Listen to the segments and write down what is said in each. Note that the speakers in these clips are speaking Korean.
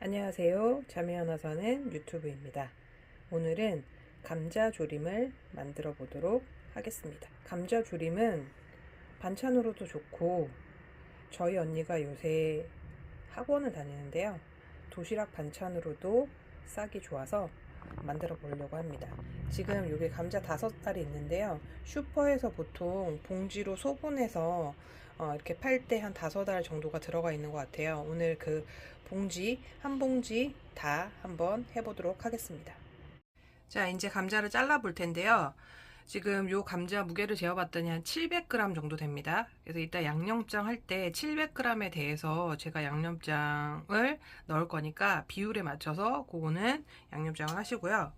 안녕하세요. 잠이 하나 사는 유튜브입니다. 오늘은 감자 조림을 만들어 보도록 하겠습니다. 감자 조림은 반찬으로도 좋고 저희 언니가 요새 학원을 다니는데요. 도시락 반찬으로도 싸기 좋아서 만들어 보려고 합니다. 지금 여기 감자 5알이 있는데요. 슈퍼에서 보통 봉지로 소분해서 이렇게 팔 때 한 5알 정도가 들어가 있는 것 같아요. 오늘 그 봉지, 한 봉지 다 한번 해보도록 하겠습니다. 자, 이제 감자를 잘라 볼 텐데요. 지금 요 감자 무게를 재어봤더니 한 700g 정도 됩니다. 그래서 이따 양념장 할 때 700g에 대해서 제가 양념장을 넣을 거니까 비율에 맞춰서 그거는 양념장을 하시고요.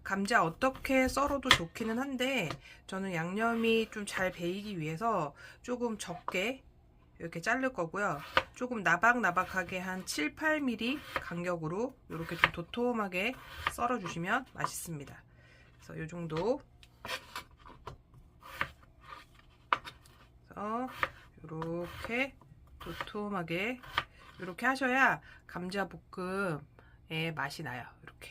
감자 어떻게 썰어도 좋기는 한데 저는 양념이 좀 잘 배이기 위해서 조금 적게 이렇게 자를 거고요. 조금 나박나박하게 한 7, 8mm 간격으로 이렇게 좀 도톰하게 썰어 주시면 맛있습니다. 그래서 이 정도 이렇게 도톰하게 이렇게 하셔야 감자 볶음의 맛이 나요. 이렇게.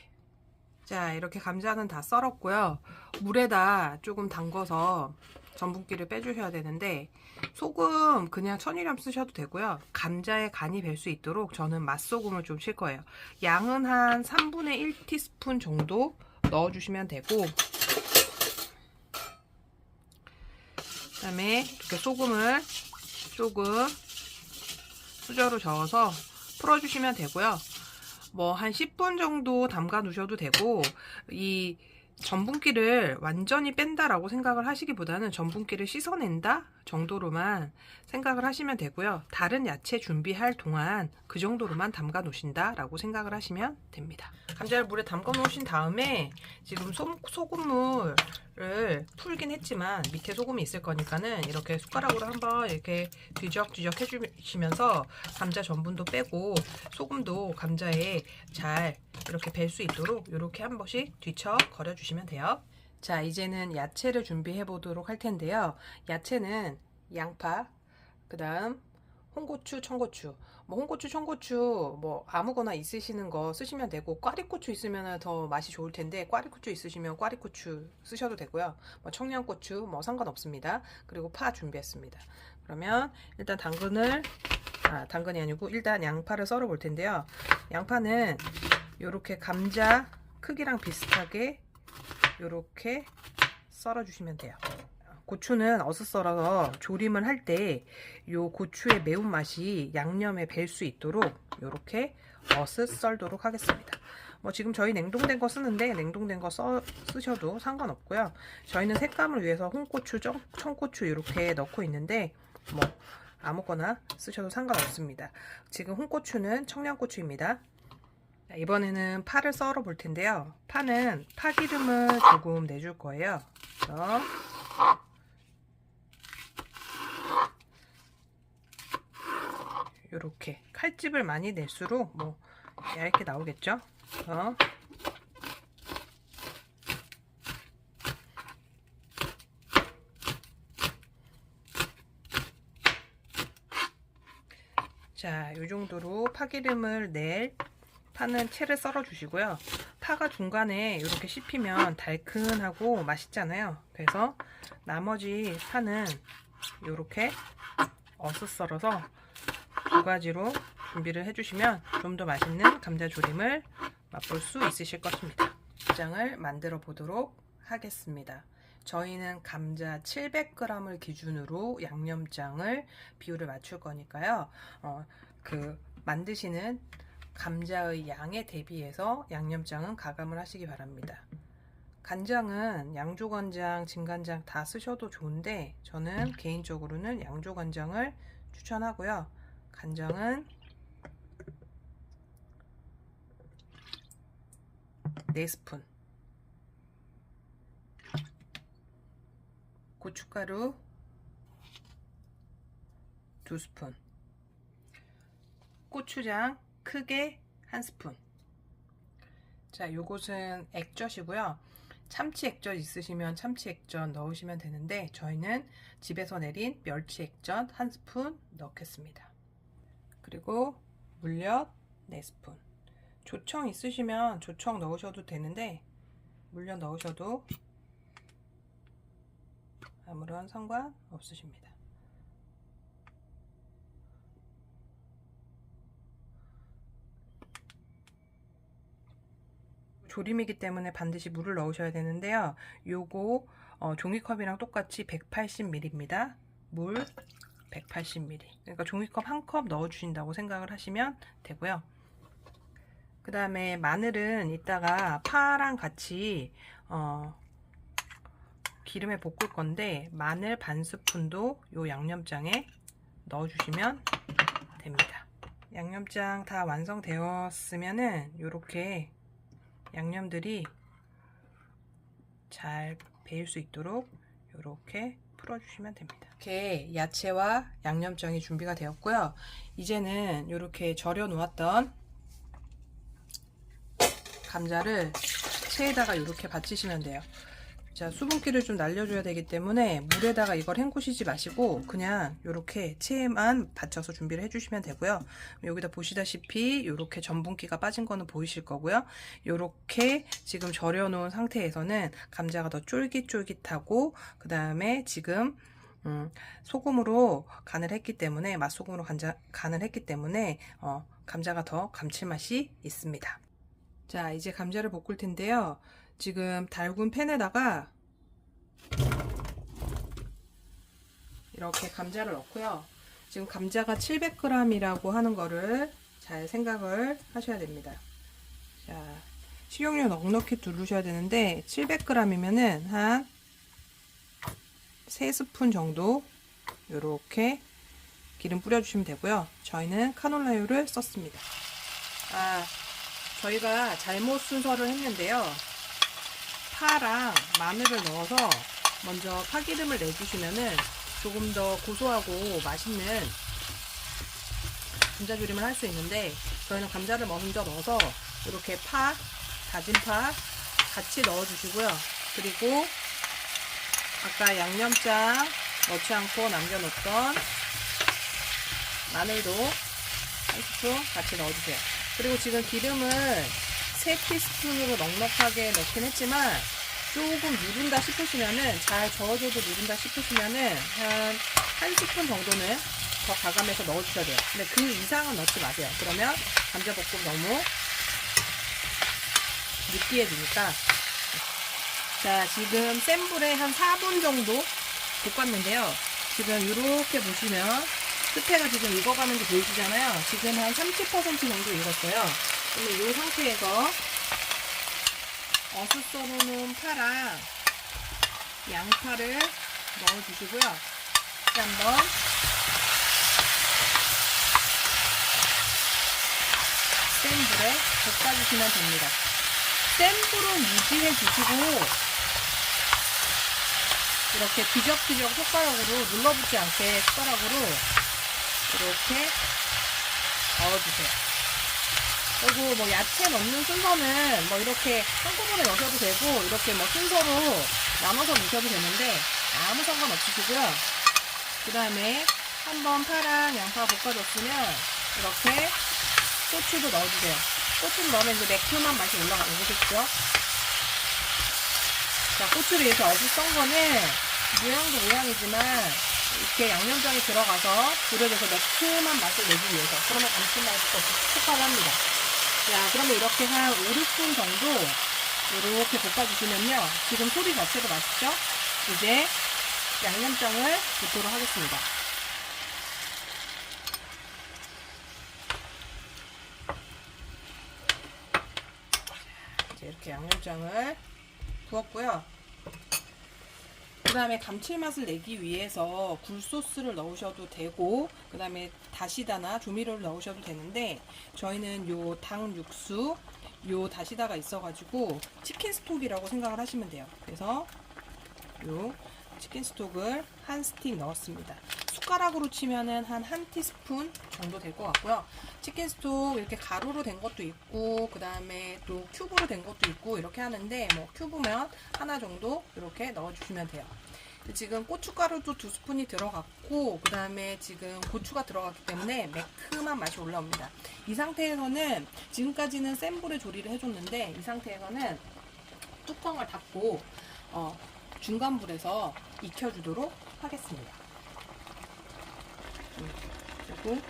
자, 이렇게 감자는 다 썰었고요. 물에다 조금 담궈서 전분기를 빼주셔야 되는데 소금 그냥 1000g 쓰셔도 되고요. 감자에 간이 벨 수 있도록 저는 맛소금을 좀 칠 거예요. 양은 한 3분의 1티스푼 정도 넣어주시면 되고 그 다음에 이렇게 소금을 조금 수저로 저어서 풀어주시면 되고요. 뭐 한 10분 정도 담가 두셔도 되고 이 전분기를 완전히 뺀다라고 생각을 하시기보다는 전분기를 씻어낸다 정도로만 생각을 하시면 되고요. 다른 야채 준비할 동안 그 정도로만 담가 놓으신다 라고 생각을 하시면 됩니다. 감자를 물에 담가 놓으신 다음에 지금 소금물을 풀긴 했지만 밑에 소금이 있을 거니까는 이렇게 숟가락으로 한번 이렇게 뒤적뒤적 해주시면서 감자 전분도 빼고 소금도 감자에 잘 이렇게 벨 수 있도록 이렇게 한 번씩 뒤쳐 거려 주시면 돼요. 자, 이제는 야채를 준비해 보도록 할 텐데요. 야채는 양파, 그 다음 홍고추, 청고추. 뭐 홍고추, 청고추 뭐 아무거나 있으시는 거 쓰시면 되고 꽈리고추 있으면 더 맛이 좋을 텐데 꽈리고추 있으시면 꽈리고추 쓰셔도 되고요. 뭐 청양고추 뭐 상관없습니다. 그리고 파 준비했습니다. 그러면 일단 당근이 아니고 일단 양파를 썰어 볼 텐데요. 양파는 요렇게 감자 크기랑 비슷하게 요렇게 썰어 주시면 돼요. 고추는 어슷 썰어서 조림을 할 때 요 고추의 매운맛이 양념에 벨 수 있도록 요렇게 어슷 썰도록 하겠습니다. 뭐 지금 저희 냉동된 거 쓰는데 냉동된 거 쓰셔도 상관없고요. 저희는 색감을 위해서 홍고추, 청고추 이렇게 넣고 있는데 뭐 아무거나 쓰셔도 상관없습니다. 지금 홍고추는 청양고추입니다. 이번에는 파를 썰어 볼 텐데요. 파는 파기름을 조금 내줄 거예요. 그래서 이렇게 칼집을 많이 낼수록 뭐 얇게 나오겠죠. 자, 이 정도로 파기름을 낼 파는 채를 썰어 주시고요. 파가 중간에 이렇게 씹히면 달큰하고 맛있잖아요. 그래서 나머지 파는 이렇게 어슷 썰어서 두 가지로 준비를 해주시면 좀 더 맛있는 감자조림을 맛볼 수 있으실 것입니다. 장을 만들어 보도록 하겠습니다. 저희는 감자 700g을 기준으로 양념장을 비율을 맞출 거니까요. 만드시는 감자의 양에 대비해서 양념장은 가감을 하시기 바랍니다. 간장은 양조간장, 진간장 다 쓰셔도 좋은데 저는 개인적으로는 양조간장을 추천하고요. 간장은 4스푼, 고춧가루 2스푼, 고추장 크게 1스푼. 자, 요것은 액젓이고요. 참치 액젓 있으시면 참치 액젓 넣으시면 되는데 저희는 집에서 내린 멸치 액젓 1스푼 넣겠습니다. 그리고 물엿 4스푼. 조청 있으시면 조청 넣으셔도 되는데 물엿 넣으셔도 아무런 상관 없으십니다. 조림이기 때문에 반드시 물을 넣으셔야 되는데요. 요거 종이컵이랑 똑같이 180ml입니다. 물 180ml. 그러니까 종이컵 한 컵 넣어 주신다고 생각을 하시면 되고요. 그 다음에 마늘은 이따가 파랑 같이 기름에 볶을 건데 마늘 반 스푼도 요 양념장에 넣어 주시면 됩니다. 양념장 다 완성되었으면은 요렇게 양념들이 잘 배일 수 있도록 이렇게 풀어주시면 됩니다. 이렇게 야채와 양념장이 준비가 되었고요. 이제는 이렇게 절여 놓았던 감자를 체에다가 이렇게 받치시면 돼요. 자, 수분기를 좀 날려줘야 되기 때문에 물에다가 이걸 헹구시지 마시고 그냥 이렇게 체에만 받쳐서 준비를 해주시면 되고요. 여기다 보시다시피 이렇게 전분기가 빠진 거는 보이실 거고요. 이렇게 지금 절여 놓은 상태에서는 감자가 더 쫄깃쫄깃하고 그 다음에 지금 소금으로 간을 했기 때문에 맛소금으로 간을 했기 때문에 감자가 더 감칠맛이 있습니다. 자, 이제 감자를 볶을 텐데요. 지금 달군 팬에다가 이렇게 감자를 넣고요. 지금 감자가 700g이라고 하는 거를 잘 생각을 하셔야 됩니다. 자, 식용유 넉넉히 두르셔야 되는데 700g이면은 한 3스푼 정도 이렇게 기름 뿌려주시면 되고요. 저희는 카놀라유를 썼습니다. 저희가 잘못 순서를 했는데요. 파랑 마늘을 넣어서 먼저 파기름을 내주시면은 조금 더 고소하고 맛있는 감자조림을 할 수 있는데 저희는 감자를 먼저 넣어서 이렇게 다진 파 같이 넣어주시고요. 그리고 아까 양념장 넣지 않고 남겨놓던 마늘도 한 스푼 같이 넣어주세요. 그리고 지금 기름을 3티스푼으로 넉넉하게 넣긴 했지만 조금 누른다 싶으시면은 잘 저어줘도 누른다 싶으시면은 한 스푼 정도는 더 가감해서 넣어주셔야 돼요. 근데 그 이상은 넣지 마세요. 그러면 감자볶음 너무 느끼해지니까. 자, 지금 센 불에 한 4분 정도 볶았는데요. 지금 이렇게 보시면 끝에가 지금 익어가는 게 보이시잖아요. 지금 한 30% 정도 익었어요. 그러면 이 상태에서 어슷 썰어놓은 파랑 양파를 넣어주시고요. 한번 센 불에 볶아주시면 됩니다. 센 불은 유지해 주시고 이렇게 뒤적뒤적 숟가락으로 눌러붙지 않게 숟가락으로 이렇게 넣어주세요. 그리고 뭐 야채 넣는 순서는 뭐 이렇게 한꺼번에 넣으셔도 되고 이렇게 뭐 순서로 나눠서 넣으셔도 되는데 아무 상관 없으시고요. 그 다음에 한번 파랑 양파 볶아줬으면 이렇게 고추도 넣어주세요. 고추를 넣으면 이제 매콤한 맛이 올라가는 거겠죠. 자, 고추를 이렇게 어슷 썬 거는 모양도 모양이지만 이렇게 양념장이 들어가서 불에서 매콤한 맛을 내기 위해서. 그러면 감칠맛이 더 촉촉합니다. 자, 그러면 이렇게 한 5, 6분 정도 이렇게 볶아주시면요. 지금 소리 자체도 맛있죠? 이제 양념장을 붓도록 하겠습니다. 이제 이렇게 양념장을 부었고요. 그 다음에 감칠맛을 내기 위해서 굴소스를 넣으셔도 되고 그 다음에 다시다나 조미료를 넣으셔도 되는데 저희는 요 닭 육수 요 다시다가 있어가지고 치킨 스톡이라고 생각을 하시면 돼요. 그래서 요 치킨 스톡을 한 스틱 넣었습니다. 숟가락으로 치면은 한 티스푼 정도 될 것 같고요. 치킨 스톡 이렇게 가루로 된 것도 있고 그 다음에 또 큐브로 된 것도 있고 이렇게 하는데 뭐 큐브면 하나 정도 이렇게 넣어주시면 돼요. 지금 고춧가루도 2스푼이 들어갔고 그 다음에 지금 고추가 들어갔기 때문에 매콤한 맛이 올라옵니다. 이 상태에서는 지금까지는 센 불에 조리를 해줬는데 이 상태에서는 뚜껑을 닫고 중간 불에서 익혀주도록 하겠습니다. 그리고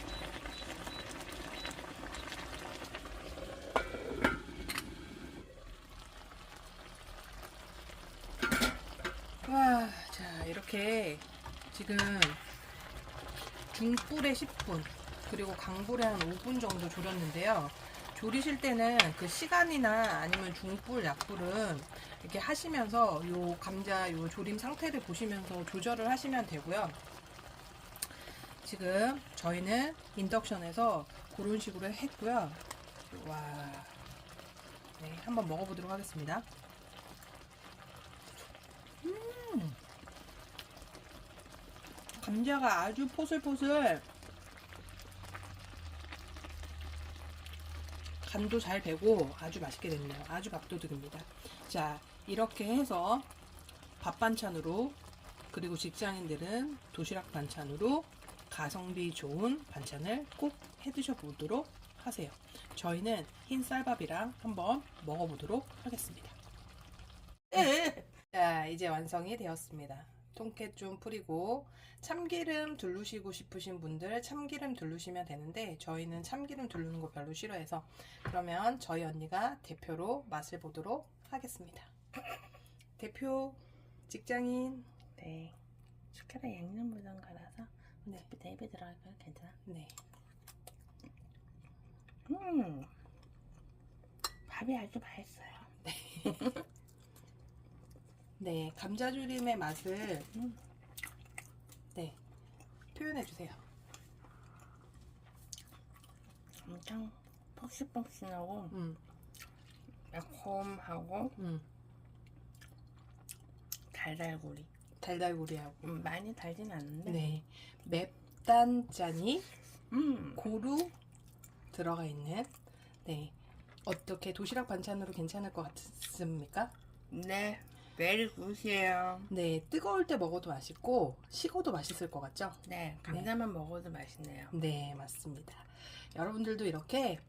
와, 자 이렇게 지금 중불에 10분 그리고 강불에 한 5분 정도 졸였는데요. 조리실 때는 그 시간이나 아니면 중불, 약불은 이렇게 하시면서 요 감자 요 조림 상태를 보시면서 조절을 하시면 되고요. 지금 저희는 인덕션에서 그런 식으로 했고요. 와, 네, 한번 먹어보도록 하겠습니다. 감자가 아주 포슬포슬, 간도 잘 배고 아주 맛있게 됐네요. 아주 밥도둑입니다. 자, 이렇게 해서 밥 반찬으로, 그리고 직장인들은 도시락 반찬으로 가성비 좋은 반찬을 꼭 해드셔 보도록 하세요. 저희는 흰 쌀밥이랑 한번 먹어보도록 하겠습니다. 자, 이제 완성이 되었습니다. 통깨 좀 뿌리고 참기름 두르시고 싶으신 분들 참기름 두르시면 되는데 저희는 참기름 두르는 거 별로 싫어해서 그러면 저희 언니가 대표로 맛을 보도록 하겠습니다. 대표 직장인. 네. 숟가락 양념 물건 갈아서 네. 어차피 입에 들어갈까요? 괜찮아? 네. 밥이 아주 맛있어요. 네, 감자조림의 맛을 네, 표현해 주세요. 엄청 폭신폭신하고 매콤하고 달달구리. 달달구리하고 많이 달진 않는데 네, 맵단짠이 고루 들어가 있는 네, 어떻게 도시락 반찬으로 괜찮을 것 같습니까? 네, very 굿이에요. 네, 뜨거울 때 먹어도 맛있고 식어도 맛있을 것 같죠? 네, 감자만 먹어도 맛있네요. 네, 맞습니다. 여러분들도 이렇게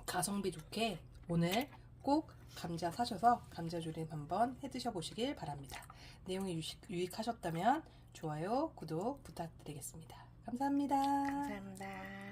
가성비 좋게 오늘 꼭 감자 사셔서 감자조림 한번 해 드셔 보시길 바랍니다. 내용이 유익하셨다면 좋아요, 구독 부탁드리겠습니다. 감사합니다. 감사합니다.